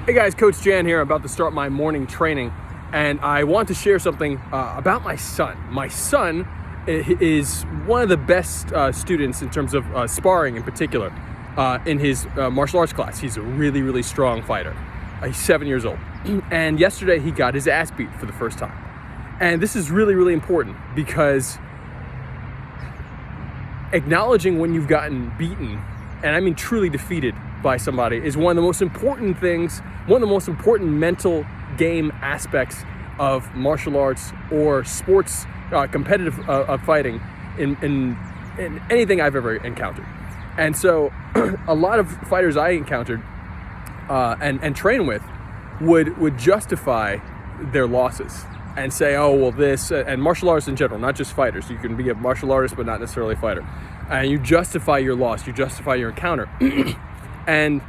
Hey guys, Coach Jan here. I'm about to start my morning training, and I want to share something about my son. My son is one of the best students in terms of sparring in particular in his martial arts class. He's a really, really strong fighter. He's 7 years old. And yesterday he got his ass beat for the first time. And this is really, really important because acknowledging when you've gotten beaten, and I mean truly defeated by somebody, is one of the most important things, one of the most important mental game aspects of martial arts or sports, competitive fighting in anything I've ever encountered. And so a lot of fighters I encountered and train with would justify their losses and say, oh, well, this, and martial artists in general, not just fighters. You can be a martial artist, but not necessarily a fighter. And you justify your loss, you justify your encounter. And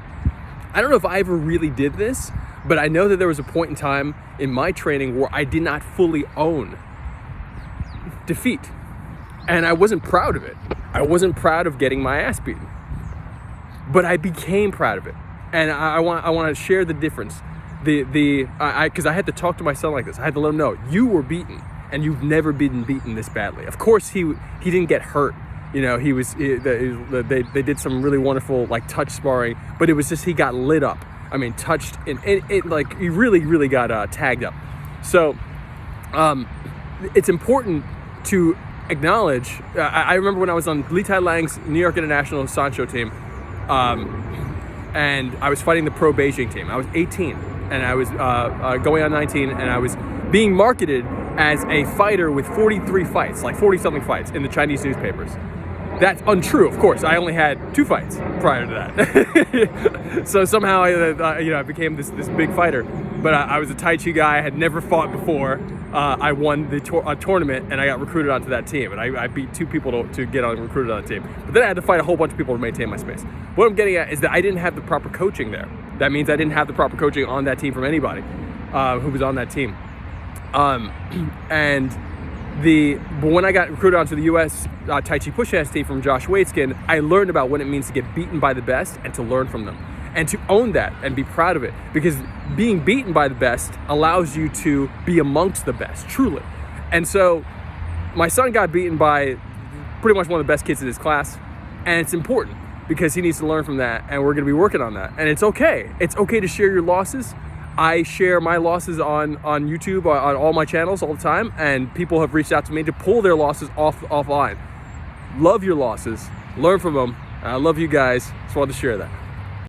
I don't know if I ever really did this, but I know that there was a point in time in my training where I did not fully own defeat. And I wasn't proud of it. I wasn't proud of getting my ass beaten. But I became proud of it. And I want to share the difference. Because I had to talk to my son like this. I had to let him know, you were beaten, and you've never been beaten this badly. Of course, he didn't get hurt. You know, they did some really wonderful like touch sparring, but it was just he got lit up. I mean, touched and it like he really got tagged up. So it's important to acknowledge. I remember when I was on Liang's New York International Sancho team, and I was fighting the pro Beijing team. I was 18, and I was going on 19, and I was being marketed as a fighter with 43 fights, like 40-something fights in the Chinese newspapers. That's untrue, of course. I only had 2 fights prior to that. So somehow I became this big fighter. But I was a Tai Chi guy. I had never fought before. I won the tournament, and I got recruited onto that team. And I beat 2 people to get recruited on the team. But then I had to fight a whole bunch of people to maintain my space. What I'm getting at is that I didn't have the proper coaching there. That means I didn't have the proper coaching on that team from anybody who was on that team. But when I got recruited onto the U.S. Tai Chi push hands team from Waitzkin, I learned about what it means to get beaten by the best and to learn from them and to own that and be proud of it, because being beaten by the best allows you to be amongst the best, truly. And so my son got beaten by pretty much one of the best kids in his class, and it's important because he needs to learn from that, and we're going to be working on that. And it's okay. It's okay to share your losses. I share my losses on YouTube, on all my channels all the time, and people have reached out to me to pull their losses offline. Love your losses, learn from them. I love you guys. Just wanted to share that.